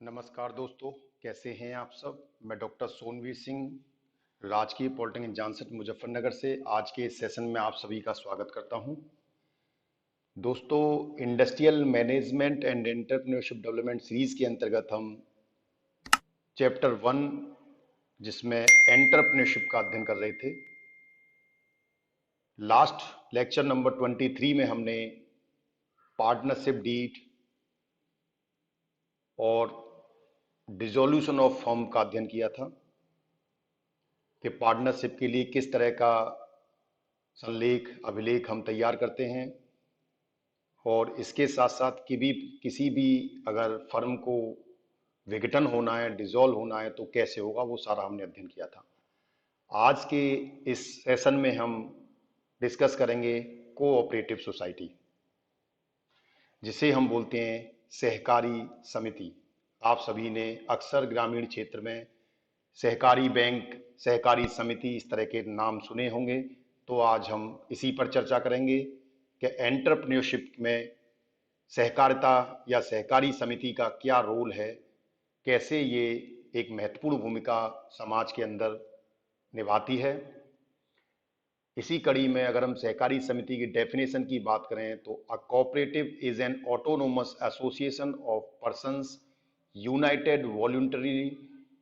नमस्कार दोस्तों, कैसे हैं आप सब। मैं डॉक्टर सोनवीर सिंह राजकीय पॉलिटेक्निक जानसठ मुजफ्फरनगर से आज के इस सेशन में आप सभी का स्वागत करता हूं। दोस्तों, industrial management and entrepreneurship development series के अंतर्गत हम चैप्टर 1 जिसमें एंटरप्रेन्योरशिप का अध्ययन कर रहे थे। लास्ट लेक्चर नंबर 23 में हमने पार्टनरशिप डीड और डिसोल्यूशन ऑफ फर्म का अध्ययन किया था कि पार्टनरशिप के लिए किस तरह का संलेख अभिलेख हम तैयार करते हैं और इसके साथ साथ किसी भी अगर फर्म को विघटन होना है, डिसॉल्व होना है तो कैसे होगा, वो सारा हमने अध्ययन किया था। आज के इस सेशन में हम डिस्कस करेंगे कोऑपरेटिव सोसाइटी, जिसे हम बोलते हैं सहकारी समिति। आप सभी ने अक्सर ग्रामीण क्षेत्र में सहकारी बैंक, सहकारी समिति इस तरह के नाम सुने होंगे। तो आज हम इसी पर चर्चा करेंगे कि एंटरप्रेन्योरशिप में सहकारिता या सहकारी समिति का क्या रोल है, कैसे ये एक महत्वपूर्ण भूमिका समाज के अंदर निभाती है। इसी कड़ी में अगर हम सहकारी समिति की डेफिनेशन की बात करें तो a cooperative is an autonomous association of persons United voluntarily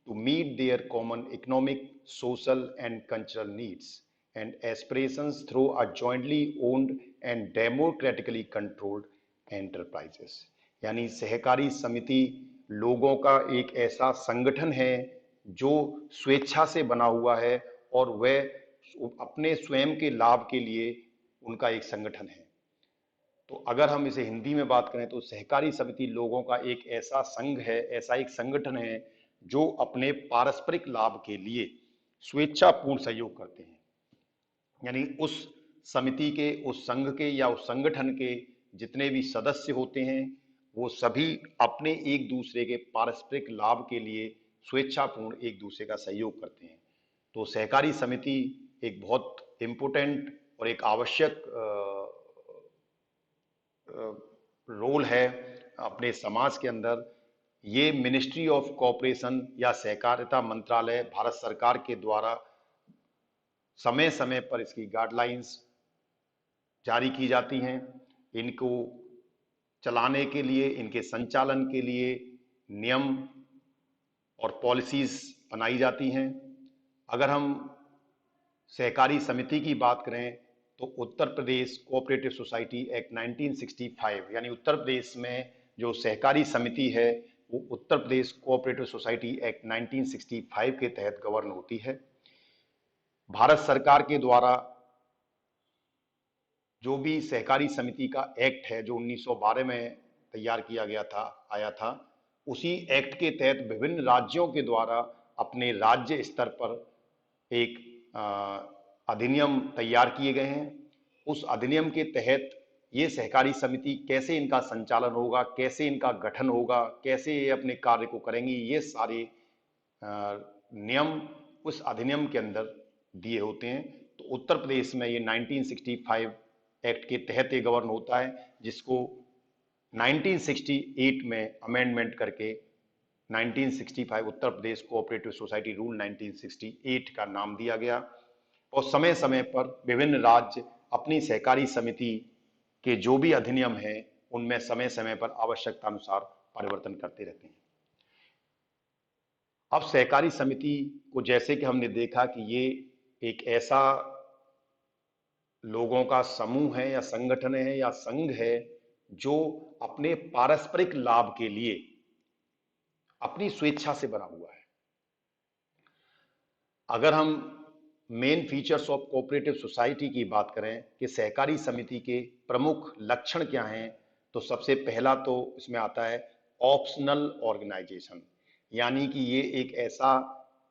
to meet their common economic, social and cultural needs and aspirations through a jointly owned and democratically controlled enterprises। यानी सहकारी समिति लोगों का एक ऐसा संगठन है जो स्वेच्छा से बना हुआ है और वह अपने स्वयं के लाभ के लिए उनका एक संगठन है। तो अगर हम इसे हिंदी में बात करें तो सहकारी समिति लोगों का एक ऐसा संघ है, ऐसा एक संगठन है जो अपने पारस्परिक लाभ के लिए स्वेच्छापूर्ण सहयोग करते हैं। यानी उस समिति के, उस संघ के या उस संगठन के जितने भी सदस्य होते हैं वो सभी अपने एक दूसरे के पारस्परिक लाभ के लिए स्वेच्छापूर्ण एक दूसरे का सहयोग करते हैं। तो सहकारी समिति एक बहुत इम्पोर्टेंट और एक आवश्यक रोल है अपने समाज के अंदर। ये मिनिस्ट्री ऑफ कोऑपरेशन या सहकारिता मंत्रालय भारत सरकार के द्वारा समय समय पर इसकी गाइडलाइंस जारी की जाती हैं। इनको चलाने के लिए, इनके संचालन के लिए नियम और पॉलिसीज बनाई जाती हैं। अगर हम सहकारी समिति की बात करें तो Uttar Pradesh cooperative society act 1965, यानी उत्तर प्रदेश में जो सहकारी समिति है वो Uttar Pradesh cooperative society act 1965 के तहत गवर्न होती है। भारत सरकार के द्वारा जो भी सहकारी समिति का एक्ट है जो 1912 में तैयार किया गया था, आया था, उसी एक्ट के तहत विभिन्न राज्यों के द्वारा अपने राज्य स्तर पर एक अधिनियम तैयार किए गए हैं। उस अधिनियम के तहत ये सहकारी समिति कैसे इनका संचालन होगा, कैसे इनका गठन होगा, कैसे ये अपने कार्य को करेंगी, ये सारे नियम उस अधिनियम के अंदर दिए होते हैं। तो उत्तर प्रदेश में ये 1965 एक्ट के तहत ये गवर्न होता है, जिसको 1968 में अमेंडमेंट करके 1965 Uttar Pradesh cooperative society rule 1968 का नाम दिया गया। और समय समय पर विभिन्न राज्य अपनी सहकारी समिति के जो भी अधिनियम हैं उनमें समय समय पर आवश्यकता अनुसार परिवर्तन करते रहते हैं। अब सहकारी समिति को जैसे कि हमने देखा कि ये एक ऐसा लोगों का समूह है या संगठन है या संघ है जो अपने पारस्परिक लाभ के लिए अपनी स्वेच्छा से बना हुआ है। अगर हम main features of cooperative society की बात करें कि सहकारी समिति के प्रमुख लक्षण क्या हैं, तो सबसे पहला तो इसमें आता है ऑप्शनल ऑर्गेनाइजेशन। यानी कि ये एक ऐसा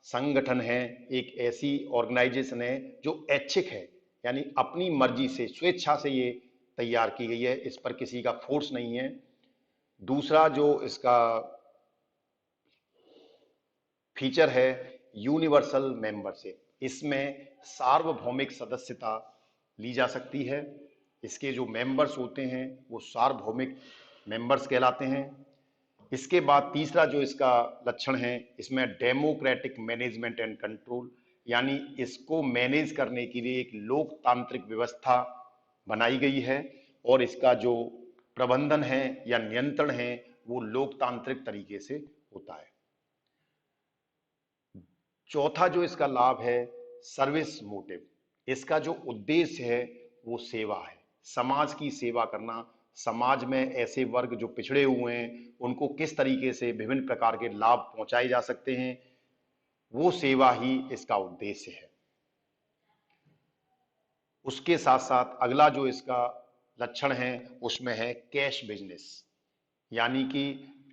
संगठन है, एक ऐसी ऑर्गेनाइजेशन है जो ऐच्छिक है, यानी अपनी मर्जी से, स्वेच्छा से ये तैयार की गई है, इस पर किसी का फोर्स नहीं है। दूसरा जो इसका फीचर है यूनिवर्सल मेंबरशिप, इसमें सार्वभौमिक सदस्यता ली जा सकती है। इसके जो मेंबर्स होते हैं वो सार्वभौमिक मेंबर्स कहलाते हैं। इसके बाद तीसरा जो इसका लक्षण है, इसमें डेमोक्रेटिक मैनेजमेंट एंड कंट्रोल, यानी इसको मैनेज करने के लिए एक लोकतांत्रिक व्यवस्था बनाई गई है और इसका जो प्रबंधन है या नियंत्रण है वो लोकतांत्रिक तरीके से होता है। चौथा जो इसका लाभ है, सर्विस मोटिव, इसका जो उद्देश्य है वो सेवा है, समाज की सेवा करना। समाज में ऐसे वर्ग जो पिछड़े हुए हैं उनको किस तरीके से विभिन्न प्रकार के लाभ पहुंचाए जा सकते हैं, वो सेवा ही इसका उद्देश्य है। उसके साथ साथ अगला जो इसका लक्षण है उसमें है कैश बिजनेस, यानी कि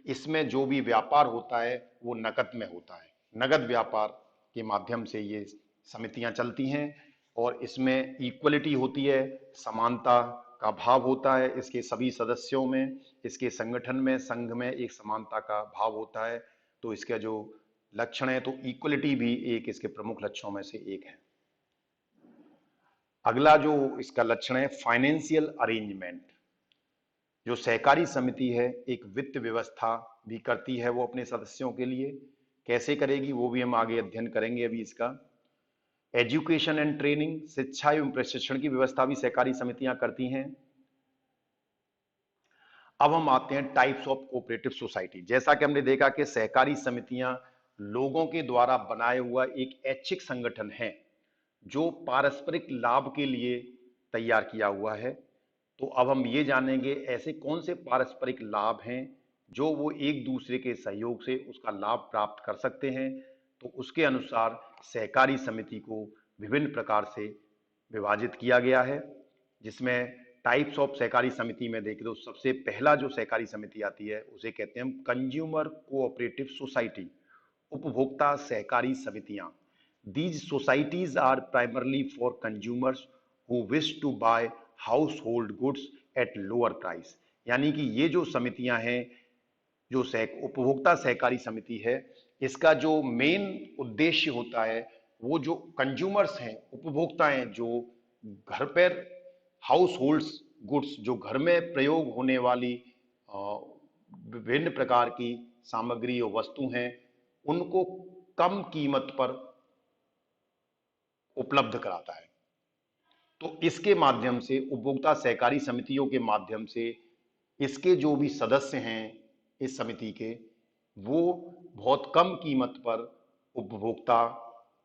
इसमें जो भी व्यापार होता है वो नकद में होता है, नगद व्यापार के माध्यम से ये समितियां चलती हैं और इसमें इक्वलिटी होती है, समानता का भाव होता है इसके सभी सदस्यों में, इसके संगठन में, संघ में एक समानता का भाव होता है। तो इसका जो लक्षण है, तो इक्वलिटी भी एक इसके प्रमुख लक्षणों में से एक है। अगला जो इसका लक्षण है, फाइनेंशियल अरेंजमेंट, जो सहकारी समिति है एक वित्त व्यवस्था भी करती है वो अपने सदस्यों के लिए, कैसे करेगी वो भी हम आगे अध्ययन करेंगे अभी इसका। एजुकेशन एंड ट्रेनिंग, शिक्षा एवं प्रशिक्षण की व्यवस्था भी सहकारी समितियां करती हैं। अब हम आते हैं टाइप्स ऑफ कोऑपरेटिव सोसाइटी। जैसा कि हमने देखा कि सहकारी समितियां लोगों के द्वारा बनाया हुआ एक ऐच्छिक संगठन है जो पारस्परिक लाभ के लिए तैयार किया हुआ है। तो अब हम ये जानेंगे ऐसे कौन से पारस्परिक लाभ हैं जो वो एक दूसरे के सहयोग से उसका लाभ प्राप्त कर सकते हैं। तो उसके अनुसार सहकारी समिति को विभिन्न प्रकार से विभाजित किया गया है, जिसमें टाइप्स ऑफ सहकारी समिति में देखें तो सबसे पहला जो सहकारी समिति आती है उसे कहते हैं हम कंज्यूमर कोऑपरेटिव सोसाइटी, उपभोक्ता सहकारी समितियां। These societies are primarily for consumers who wish to buy household goods at lower price। यानी कि ये जो समितियां हैं, जो उपभोक्ता सहकारी समिति है, इसका जो मेन उद्देश्य होता है वो जो कंज्यूमर्स हैं, उपभोक्ता हैं, जो घर पर हाउस होल्ड्स गुड्स, जो घर में प्रयोग होने वाली विभिन्न प्रकार की सामग्री और वस्तु हैं, उनको कम कीमत पर उपलब्ध कराता है। तो इसके माध्यम से उपभोक्ता सहकारी समितियों के माध्यम से इसके जो भी सदस्य हैं इस समिति के, वो बहुत कम कीमत पर उपभोक्ता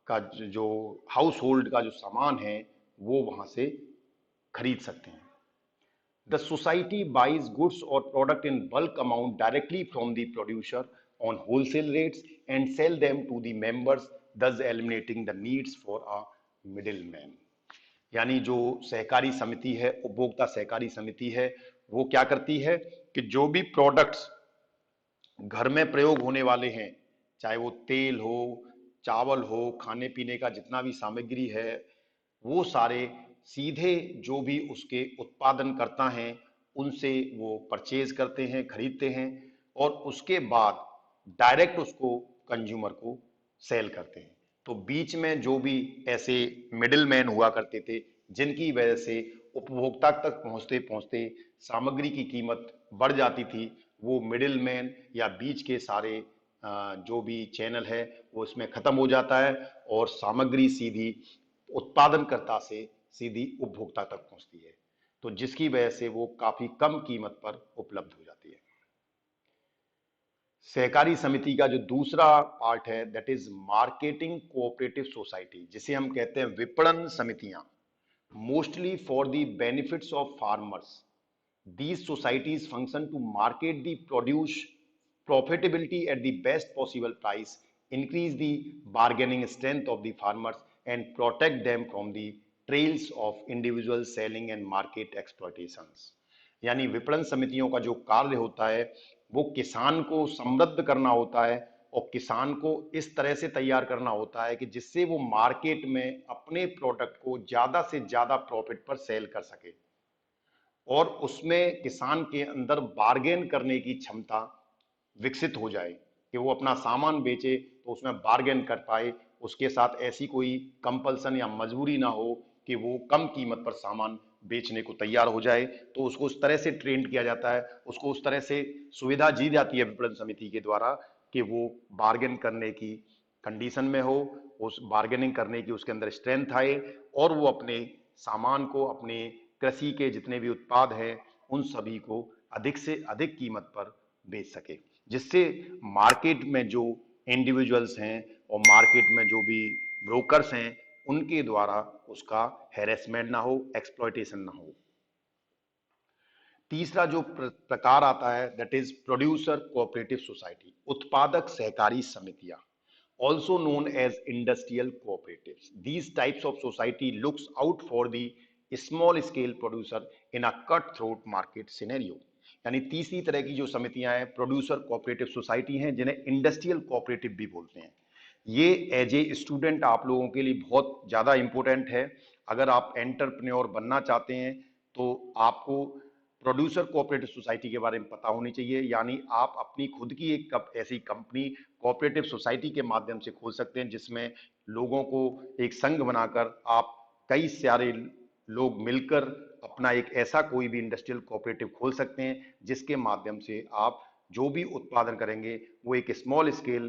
का जो हाउस होल्ड का जो सामान है वो वहां से खरीद सकते हैं। द सोसाइटी बाइज गुड्स और product in bulk amount directly from the producer on wholesale rates and sell them to the members, thus eliminating the needs for a middleman। यानी जो सहकारी समिति है, उपभोक्ता सहकारी समिति है, वो क्या करती है कि जो भी प्रोडक्ट्स घर में प्रयोग होने वाले हैं, चाहे वो तेल हो, चावल हो, खाने पीने का जितना भी सामग्री है, वो सारे सीधे जो भी उसके उत्पादन करता है उनसे वो परचेज करते हैं, खरीदते हैं और उसके बाद डायरेक्ट उसको कंज्यूमर को सेल करते हैं। तो बीच में जो भी ऐसे मिडिल मैन हुआ करते थे जिनकी वजह से उपभोक्ता तक पहुंचते पहुंचते सामग्री की कीमत बढ़ जाती थी, वो मिडिल मैन या बीच के सारे जो भी चैनल है वो इसमें खत्म हो जाता है और सामग्री सीधी उत्पादनकर्ता से सीधी उपभोक्ता तक पहुंचती है, तो जिसकी वजह से वो काफी कम कीमत पर उपलब्ध हो जाती है। सहकारी समिति का जो दूसरा पार्ट है that is marketing cooperative society, जिसे हम कहते हैं विपणन समितियां, mostly for the benefits of farmers. These societies function to market the produce profitability at the best possible price, increase the bargaining strength of the farmers, and protect them from the trails of individual selling and market exploitations। यानी विपणन समितियों का जो कार्य होता है वो किसान को समृद्ध करना होता है और किसान को इस तरह से तैयार करना होता है कि जिससे वो मार्केट में अपने प्रोडक्ट को ज्यादा से ज्यादा प्रॉफिट पर सेल कर सके और उसमें किसान के अंदर बार्गेन करने की क्षमता विकसित हो जाए कि वो अपना सामान बेचे तो उसमें बार्गेन कर पाए, उसके साथ ऐसी कोई कंपल्सन या मजबूरी ना हो कि वो कम कीमत पर सामान बेचने को तैयार हो जाए, तो उसको उस तरह से ट्रेन किया जाता है, उसको उस तरह से सुविधा दी जाती है विपणन समिति के द्वारा कि वो बार्गेन करने की कंडीशन में हो, उस बार्गेनिंग करने की उसके अंदर स्ट्रेंथ आए और वो अपने सामान को, अपने कृषि के जितने भी उत्पाद हैं उन सभी को अधिक से अधिक कीमत पर बेच सके, जिससे मार्केट में जो इंडिविजुअल्स हैं और मार्केट में जो भी ब्रोकर्स हैं उनके द्वारा उसका हैरेसमेंट ना हो, एक्सप्लॉयटेशन ना हो। तीसरा जो प्रकार आता है that is producer cooperative society, उत्पादक सहकारी समितियां, also known as industrial cooperatives. These types of society looks out for the small scale producer in a cutthroat market scenario. यानी तीसरी तरह की जो समितियां हैं प्रोड्यूसर कोऑपरेटिव सोसाइटी हैं, जिन्हें इंडस्ट्रियल कोऑपरेटिव भी बोलते हैं। ये एज ए स्टूडेंट आप लोगों के लिए बहुत ज्यादा इंपॉर्टेंट है। अगर आप एंटरप्रेन्योर बनना चाहते हैं तो आपको प्रोड्यूसर कोऑपरेटिव सोसाइटी के बारे में पता होनी चाहिए, यानी आप अपनी खुद की एक ऐसी कंपनी कोऑपरेटिव सोसाइटी के माध्यम से खोल सकते हैं, जिसमें लोगों को एक संघ बनाकर आप कई सारे लोग मिलकर अपना एक ऐसा कोई भी इंडस्ट्रियल कोऑपरेटिव खोल सकते हैं, जिसके माध्यम से आप जो भी उत्पादन करेंगे वो एक स्मॉल स्केल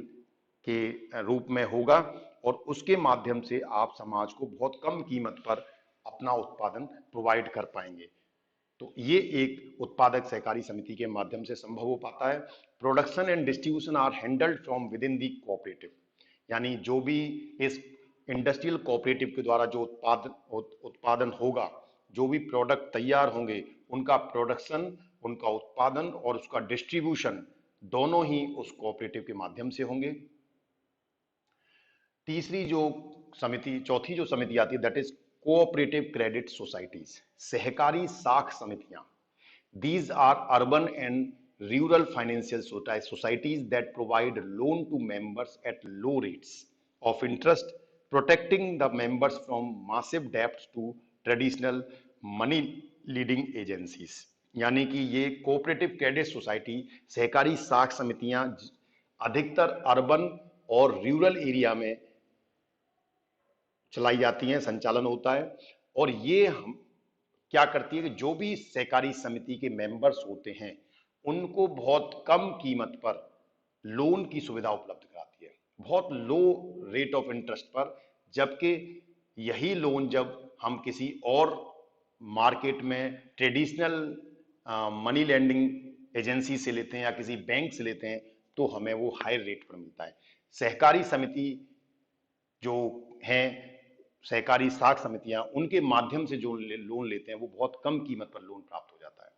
के रूप में होगा और उसके माध्यम से आप समाज को बहुत कम कीमत पर अपना उत्पादन प्रोवाइड कर पाएंगे। तो ये एक उत्पादक सहकारी समिति के माध्यम से संभव हो पाता है। Production and distribution are handled from within the cooperative, यानी जो भी इस इंडस्ट्रियल कोऑपरेटिव के द्वारा जो उत्पादन होगा, जो भी प्रोडक्ट तैयार होंगे, उनका प्रोडक्शन, उनका उत्पादन और उसका डिस्ट्रीब्यूशन दोनों ही उस कोऑपरेटिव के माध्यम से होंगे। तीसरी जो समिति, चौथी जो समिति आती है that is cooperative credit societies, सहकारी साख समितियां। These are urban and rural financial societies that provide loan to members at low rates of interest, protecting the members from massive debts to traditional money leading agencies. यानी कि ये cooperative credit society, सहकारी साख समितियां अधिकतर urban और rural area में चलाई जाती हैं, संचालन होता है, और ये हम क्या करती है कि जो भी सहकारी समिति के मेंबर्स होते हैं उनको बहुत कम कीमत पर लोन की सुविधा उपलब्ध कराती है, बहुत लो रेट ऑफ इंटरेस्ट पर। जबकि यही लोन जब हम किसी और मार्केट में ट्रेडिशनल मनी लैंडिंग एजेंसी से लेते हैं या किसी बैंक से लेते हैं तो हमें वो हाई रेट पर मिलता है। सहकारी समिति जो हैं, सहकारी साख समितियां, उनके माध्यम से जो लोन लेते हैं वो बहुत कम कीमत पर लोन प्राप्त हो जाता है।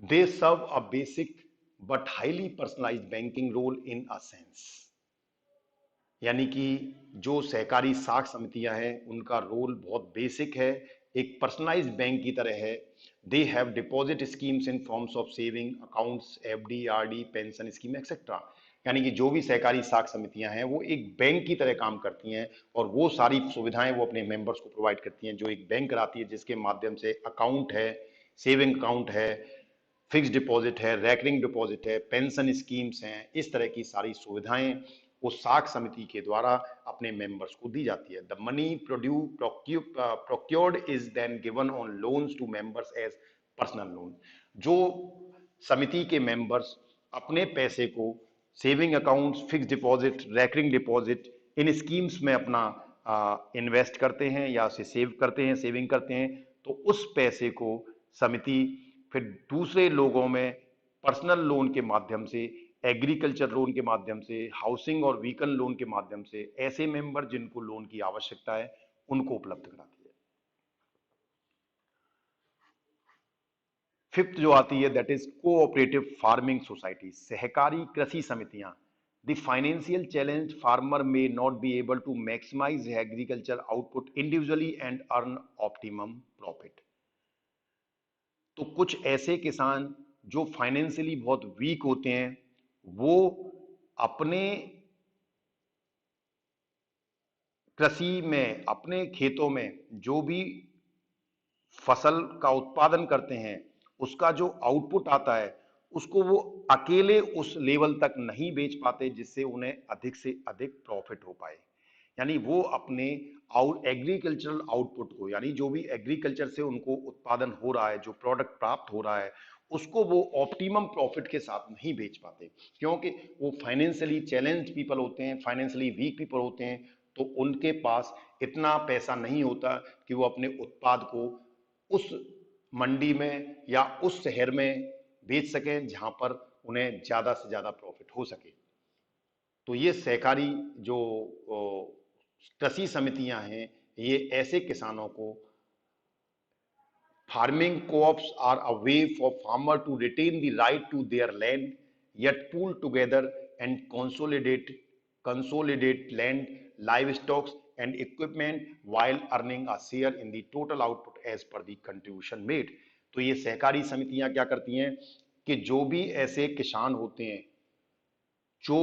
They serve a basic but highly personalised banking role in a sense, यानी कि जो सहकारी साख समितियां हैं उनका रोल बहुत बेसिक है, एक पर्सनलाइज्ड बैंक की तरह है। They have deposit schemes in forms of saving accounts, FD, RD, pension scheme etcetera. यानी कि जो भी सहकारी साख समितियां हैं वो एक बैंक की तरह काम करती हैं और वो सारी सुविधाएं वो अपने मेंबर्स को प्रोवाइड करती हैं जो एक बैंक कराती है, जिसके माध्यम से अकाउंट है, सेविंग अकाउंट है, फिक्स डिपॉजिट है, रैकरिंग डिपॉजिट है, पेंशन स्कीम्स हैं। इस तरह की सारी सुविधाएं उस साख समिति के द्वारा अपने मेंबर्स को दी जाती है। The money procured is then given on loans to members as personal loan. जो समिति के मेंबर्स अपने पैसे को saving accounts, fix deposit, recurring deposit, इन स्कीम्स में अपना इन्वेस्ट करते हैं या उसे सेव करते हैं, सेविंग करते हैं, तो उस पैसे को समिति फिर दूसरे लोगों में पर्सनल लोन के माध्यम से, एग्रीकल्चर लोन के माध्यम से, हाउसिंग और व्हीकल लोन के माध्यम से ऐसे मेंबर जिनको लोन की आवश्यकता है उनको उपलब्ध कराती है। फिफ्थ जो आती है that is cooperative farming society, सहकारी कृषि समितियां। The financial challenge, farmer may not be able to maximise agriculture output individually and earn optimum profit. तो कुछ ऐसे किसान जो फाइनेंशियली बहुत वीक होते हैं वो अपने कृषि में, अपने खेतों में जो भी फसल का उत्पादन करते हैं उसका जो आउटपुट आता है उसको वो अकेले उस लेवल तक नहीं बेच पाते जिससे उन्हें अधिक से अधिक प्रॉफिट हो पाए। यानी वो अपने एग्रीकल्चरल आउटपुट को, यानी जो भी एग्रीकल्चर से उनको उत्पादन हो रहा है, जो प्रोडक्ट प्राप्त हो रहा है, उसको वो ऑप्टिमम प्रॉफिट के साथ नहीं बेच पाते, क्योंकि वो फाइनेंशियली चैलेंज पीपल होते हैं, फाइनेंशियली वीक पीपल होते हैं। तो उनके पास इतना पैसा नहीं होता कि वो अपने उत्पाद को उस मंडी में या उस शहर में बेच सकें जहां पर उन्हें ज्यादा से ज्यादा प्रॉफिट हो सके। तो ये सहकारी जो कृषि समितियां हैं, ये ऐसे किसानों को, farming co-ops are a way for farmer to retain the right to their land, yet pool together and consolidate land, livestock and equipment while earning a share in the total output as per the contribution made। तो ये सहकारी समितियां क्या करती हैं कि जो भी ऐसे किसान होते हैं जो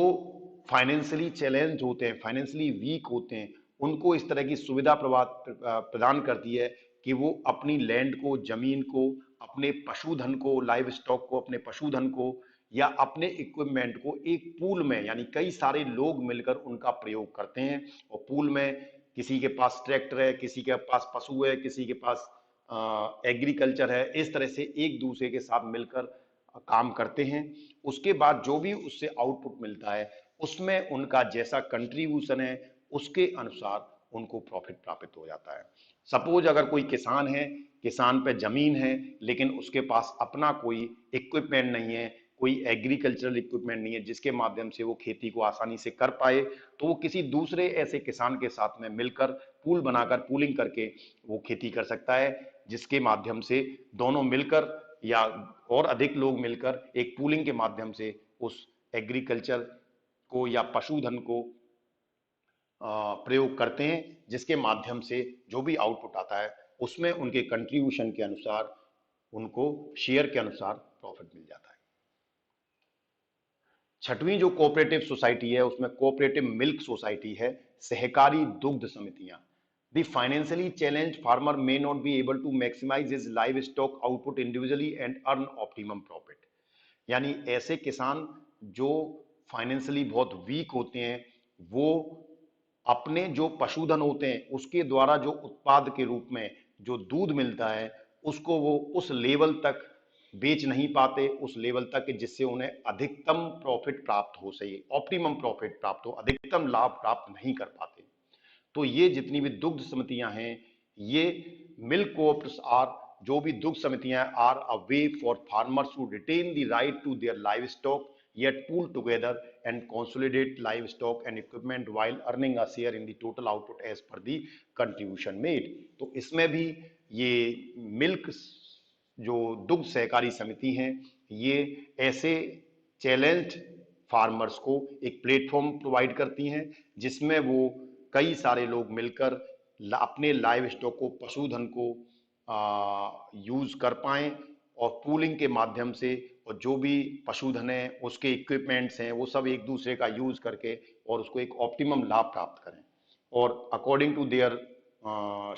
फाइनेंशियली चैलेंज होते हैं, फाइनेंशियली वीक होते हैं, उनको इस तरह की सुविधा प्रदान करती है कि वो अपनी लैंड को, जमीन को, अपने पशुधन को, लाइव स्टॉक को, अपने पशुधन को या अपने इक्विपमेंट को एक पूल में, यानी कई सारे लोग मिलकर उनका प्रयोग करते हैं। और पूल में किसी के पास ट्रैक्टर है, किसी के पास पशु है, किसी के पास एग्रीकल्चर है, इस तरह से एक दूसरे के साथ मिलकर काम करते हैं। उसके बाद जो भी उससे आउटपुट मिलता है, उसमें उनका जैसा कंट्रीब्यूशन है, उसके अनुसार उनको प्रॉफिट प्राप्त हो जाता है। सपोज अगर कोई किसान है, किसान पे जमीन है, लेकिन उसके पास अपना कोई इक्विपमेंट नहीं है, कोई एग्रीकल्चरल इक्विपमेंट नहीं है जिसके माध्यम से वो खेती को आसानी से कर पाए, तो वो किसी दूसरे ऐसे किसान के साथ में मिलकर पूल बनाकर, पूलिंग करके वो खेती कर सकता है, जिसके माध्यम से दोनों मिलकर या और अधिक लोग मिलकर एक पूलिंग के माध्यम से उस एग्रीकल्चर को या पशुधन को प्रयोग करते हैं, जिसके माध्यम से जो भी आउटपुट आता है उसमें उनके कंट्रीब्यूशन के अनुसार उनको शेयर के अनुसार प्रॉफिट मिल जाता है। छठवीं जो कोऑपरेटिव सोसाइटी है, उसमें कोऑपरेटिव मिल्क सोसाइटी है, सहकारी दुग्ध समितियां। The financially challenged farmer may not be able to maximize his livestock output individually and earn optimum profit। यानी ऐसे किसान जो फाइनेंशियली बहुत वीक होते हैं, वो अपने जो पशुधन होते हैं उसके द्वारा जो उत्पाद के रूप में जो दूध मिलता है, उसको वो उस लेवल तक बेच नहीं पाते, उस लेवल तक जिससे उन्हें अधिकतम प्रॉफिट प्राप्त हो सके, ऑप्टिमम प्रॉफिट प्राप्त हो, अधिकतम लाभ प्राप्त नहीं कर पाते। तो ये जितनी भी दुग्ध समितियां हैं, ये मिल्क कोऑप्स आर, जो भी दुग्ध समितियां are a way for farmers to retain the right to their livestock, yet pool together and consolidate livestock and equipment while earning a share in the total output as per the contribution made। तो इसमें भी ये milk जो दुग्ध सहकारी समिति हैं, ये ऐसे चैलेंज फार्मर्स को एक प्लेटफॉर्म प्रोवाइड करती हैं, जिसमें वो कई सारे लोग मिलकर अपने लाइव स्टॉक को, पशुधन को यूज कर पाएं, और पूलिंग के माध्यम से, और जो भी पशुधन है, उसके इक्विपमेंट्स हैं, वो सब एक दूसरे का यूज करके और उसको एक ऑप्टिमम लाभ प्राप्त करें, और अकॉर्डिंग टू देयर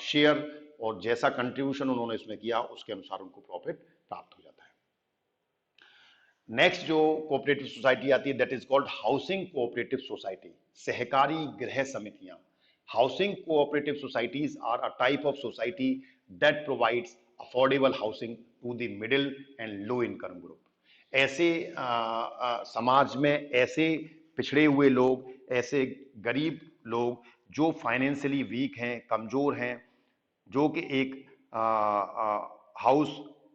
शेयर, और जैसा कंट्रीब्यूशन उन्होंने इसमें किया उसके अनुसार उनको प्रॉफिट प्राप्त हो जाता है। नेक्स्ट जो कोऑपरेटिव सोसाइटी आती है, that is called housing cooperative society, सहकारी गृह समितियां। Housing cooperative societies are a type of society that provides affordable housing to the middle and low income group. ऐसे समाज में ऐसे पिछड़े हुए लोग, ऐसे गरीब लोग जो फाइनेंशियली वीक हैं, कमजोर हैं, जो कि एक हाउस,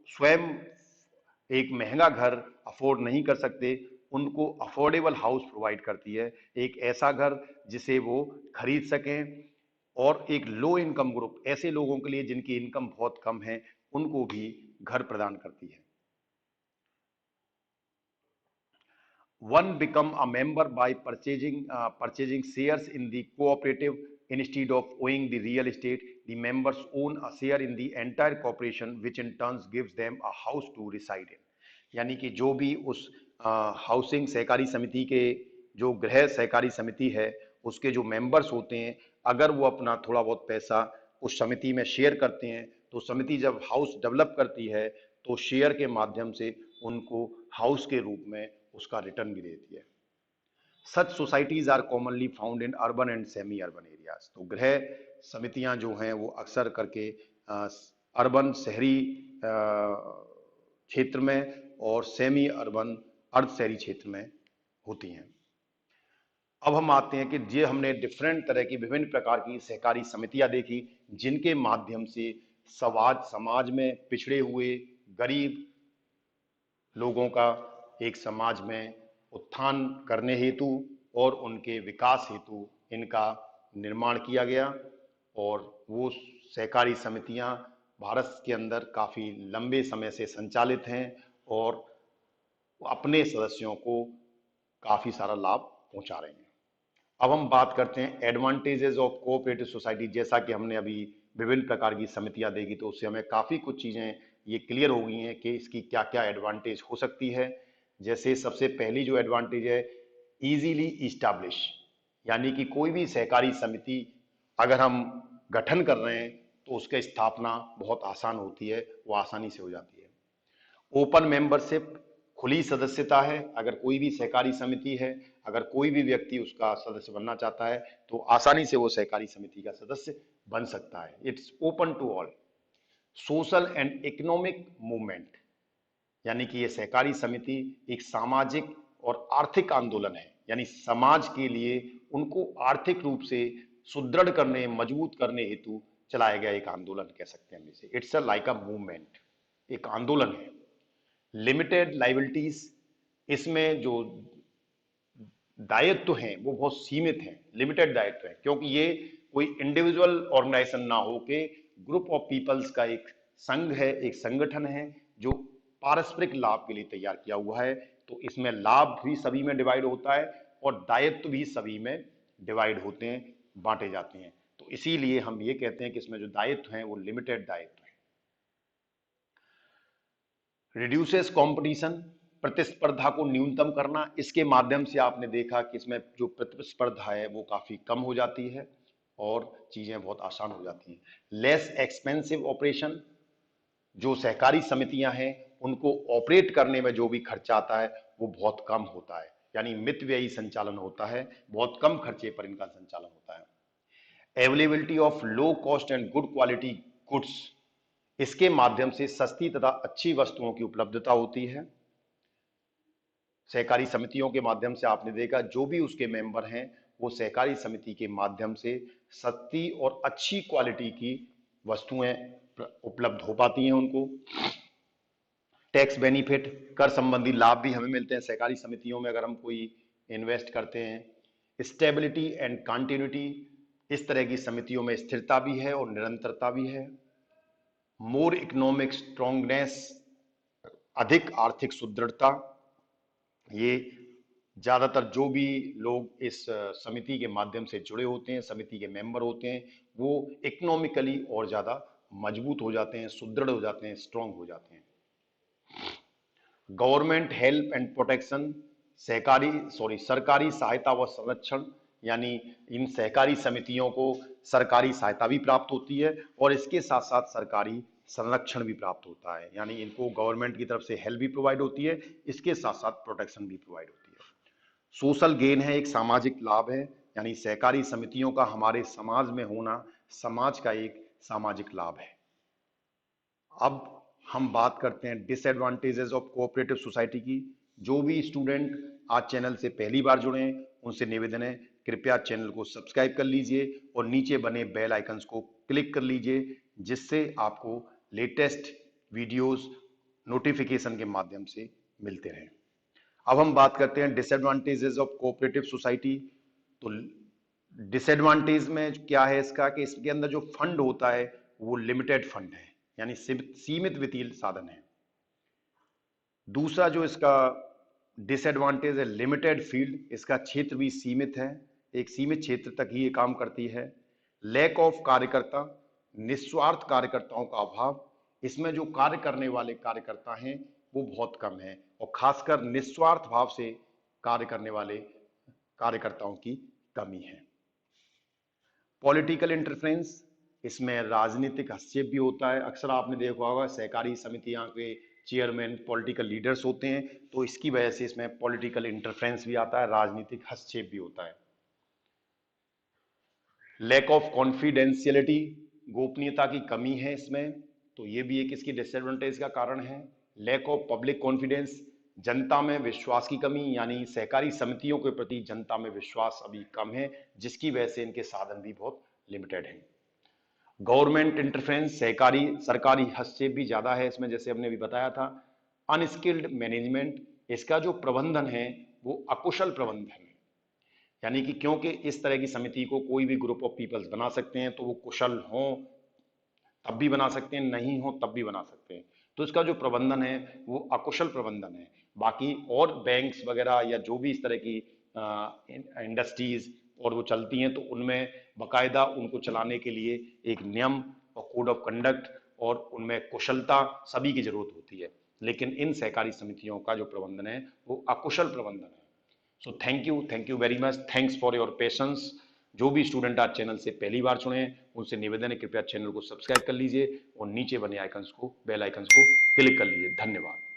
स्वयं एक महंगा घर अफोर्ड नहीं कर सकते, उनको अफोर्डेबल हाउस प्रोवाइड करती है, एक ऐसा घर जिसे वो खरीद सकें। और एक लो इनकम ग्रुप, ऐसे लोगों के लिए जिनकी इनकम बहुत कम है, उनको भी घर प्रदान करती है। One become a member by purchasing shares in the cooperative instead of owning the real estate। The members own a share in the entire corporation, which in turn gives them a house to reside in। यानी कि जो भी उस housing सहकारी समिति के, जो गृह सहकारी समिति है, उसके जो मेंबर्स होते हैं, अगर वो अपना थोड़ा बहुत पैसा उस समिति में शेयर करते हैं, तो समिति जब हाउस डेवलप करती है, तो शेयर के माध्यम से उनको हाउस के रूप में उसका रिटर्न भी देती है। Such societies are commonly found in urban and semi urban areas. तो गृह समितियां जो हैं वो अक्सर करके अर्बन शहरी क्षेत्र में और सेमी अर्बन अर्ध शहरी क्षेत्र में होती हैं। अब हम आते हैं कि ये हमने डिफरेंट तरह की विभिन्न प्रकार की सहकारी समितियां देखी, जिनके माध्यम से समाज में पिछड़े हुए गरीब लोगों का एक समाज में उत्थान करने हेतु और उनके विकास हेतु इनका निर्माण किया गया। और वो सहकारी समितियां भारत के अंदर काफ़ी लंबे समय से संचालित हैं और अपने सदस्यों को काफ़ी सारा लाभ पहुंचा रहे हैं। अब हम बात करते हैं एडवांटेजेस ऑफ कोऑपरेटिव सोसाइटी। जैसा कि हमने अभी विभिन्न प्रकार की समितियां देखी, तो उससे हमें काफ़ी कुछ चीज़ें ये क्लियर हो गई हैं कि इसकी क्या क्या एडवांटेज हो सकती है। जैसे सबसे पहली जो एडवांटेज है, इजीली इस्टैब्लिश, यानी कि कोई भी सहकारी समिति अगर हम गठन कर रहे हैं तो उसकी स्थापना बहुत आसान होती है, वो आसानी से हो जाती है। ओपन मेंबरशिप, खुली सदस्यता है। अगर कोई भी सहकारी समिति है, अगर कोई भी व्यक्ति उसका सदस्य बनना चाहता है तो आसानी से वो सहकारी समिति का सदस्य बन सकता है। It's open to all. Social and economic movement, यानी कि ये सहकारी समिति एक सामाजिक और आर्थिक आंदोलन है, यानी समाज के लिए उनको आर्थिक रूप से सुदृढ़ करने, मजबूत करने हेतु चलाया गया एक आंदोलन कह सकते हैं हम इसे। It's a like a movement, एक आंदोलन है। लिमिटेड लाइबिलिटीज, इसमें जो दायित्व हैं वो बहुत सीमित हैं, लिमिटेड दायित्व हैं, क्योंकि ये कोई इंडिविजुअल ऑर्गेनाइजेशन ना हो के ग्रुप ऑफ पीपल्स का एक संघ है, एक संगठन है जो पारस्परिक लाभ के लिए तैयार किया हुआ है। तो इसमें लाभ भी सभी में डिवाइड होता है और दायित्व भी सभी में डिवाइड होते हैं, बांटे जाते हैं। तो इसीलिए हम ये कहते हैं कि इसमें जो दायित्व हैं वो लिमिटेड दायित्व हैं। रिड्यूसेस कंपटीशन, प्रतिस्पर्धा को न्यूनतम करना। इसके माध्यम से आपने देखा कि इसमें जो प्रतिस्पर्धा है वो काफी कम हो जाती है और चीजें बहुत आसान हो जाती हैं। लेस एक्सपेंसिव ऑपरेशन, जो सहकारी समितियां हैं उनको ऑपरेट करने में जो भी खर्चा आता है वो बहुत कम होता है, यानी मितव्ययी संचालन होता है, बहुत कम खर्चे पर इनका संचालन होता है। Availability of low cost and good quality goods, इसके माध्यम से सस्ती तथा अच्छी वस्तुओं की उपलब्धता होती है। सहकारी समितियों के माध्यम से आपने देखा जो भी उसके मेंबर हैं वो सहकारी समिति के माध्यम से सस्ती और अच्छी क्वालिटी की वस्तुएं उपलब्ध हो पाती हैं उनको। टैक्स बेनिफिट, कर संबंधी लाभ भी हमें मिलते हैं सहकारी समितियों में अगर हम कोई इन्वेस्ट करते हैं। स्टेबिलिटी एंड कंटिन्यूटी, इस तरह की समितियों में स्थिरता भी है और निरंतरता भी है। मोर इकोनॉमिक स्ट्रांगनेस, अधिक आर्थिक सुदृढ़ता, ये ज्यादातर जो भी लोग इस समिति के माध्यम से जुड़े होते हैं, समिति के मेंबर होते हैं, वो इकोनॉमिकली और ज्यादा मजबूत हो जाते हैं, सुदृढ़ हो जाते हैं, स्ट्रांग हो जाते हैं। गवर्नमेंट हेल्प एंड प्रोटेक्शन, सरकारी सहायता व संरक्षण, यानी इन सहकारी समितियों को सरकारी सहायता भी प्राप्त होती है और इसके साथ साथ सरकारी संरक्षण भी प्राप्त होता है, यानी इनको गवर्नमेंट की तरफ से हेल्प भी प्रोवाइड होती है, इसके साथ साथ प्रोटेक्शन भी प्रोवाइड होती है। सोशल गेन है, एक सामाजिक लाभ है, यानी सहकारी समितियों का हमारे समाज में होना समाज का एक सामाजिक लाभ है। अब हम बात करते हैं डिसएडवांटेजेस ऑफ कोऑपरेटिव सोसाइटी की। जो भी स्टूडेंट आज चैनल से पहली बार जुड़े हैं उनसे निवेदन है कृपया चैनल को सब्सक्राइब कर लीजिए और नीचे बने बेल आइकन्स को क्लिक कर लीजिए, जिससे आपको लेटेस्ट वीडियोस नोटिफिकेशन के माध्यम से मिलते रहें। अब हम बात करते हैं डिसएडवांटेजेस ऑफ कोऑपरेटिव सोसाइटी। तो डिसएडवांटेज में क्या है इसका कि इसके अंदर जो फंड होता है वो लिमिटेड फंड है, यानी सीमित वित्तीय साधन है। दूसरा जो इसका डिसएडवांटेज है लिमिटेड फील्ड, इसका क्षेत्र भी सीमित है, एक सीमित क्षेत्र तक ही ये काम करती है। लैक ऑफ कार्यकर्ता, निस्वार्थ कार्यकर्ताओं का अभाव, इसमें जो कार्य करने वाले कार्यकर्ता हैं वो बहुत कम है और खासकर निस्वार्थ भाव से कार्य करने वाले कार्यकर्ताओं की कमी है। पॉलिटिकल इंटरफेरेंस, इसमें राजनीतिक हस्तक्षेप भी होता है। अक्सर आपने देखा होगा सहकारी समितियां के चेयरमैन पॉलिटिकल लीडर्स होते हैं, तो इसकी वजह से इसमें पॉलिटिकल इंटरफेरेंस भी आता है, राजनीतिक हस्तक्षेप भी होता है। लैक ऑफ कॉन्फिडेंशियलिटी, गोपनीयता की कमी है इसमें, तो ये भी एक इसकी डिसएडवांटेज का कारण है। लैक ऑफ पब्लिक कॉन्फिडेंस, जनता में विश्वास की कमी, यानी सहकारी समितियों के प्रति जनता में विश्वास अभी कम है, जिसकी वजह से इनके साधन भी बहुत लिमिटेड हैं। गवर्नमेंट इंटरफेरेंस, सहकारी सरकारी हस्तक्षेप भी ज्यादा है इसमें, जैसे हमने अभी बताया था। अनस्किल्ड मैनेजमेंट, इसका जो प्रबंधन है वो अकुशल प्रबंधन है, यानी कि क्योंकि इस तरह की समिति को कोई भी ग्रुप ऑफ पीपल्स बना सकते हैं, तो वो कुशल हों तब भी बना सकते हैं, नहीं हो तब भी बना सकते हैं, तो इसका जो प्रबंधन है वो अकुशल प्रबंधन है। बाकी और बैंक्स वगैरह या जो भी इस तरह की इंडस्ट्रीज और वो चलती हैं, तो उनमें बकायदा उनको चलाने के लिए एक नियम और कोड ऑफ कंडक्ट और उनमें कुशलता सभी की जरूरत होती है, लेकिन इन सहकारी समितियों का जो प्रबंधन है वो अकुशल प्रबंधन है। So thank you very much, thanks for your patience. जो भी स्टूडेंट आज चैनल से पहली बार सुने, उनसे निवेदन है कृपया चैनल को सब्सक्राइब कर लीजिए और नीचे बने आइकन्स को, बेल आइकन्स को क्लिक कर लीजिए। धन्यवाद।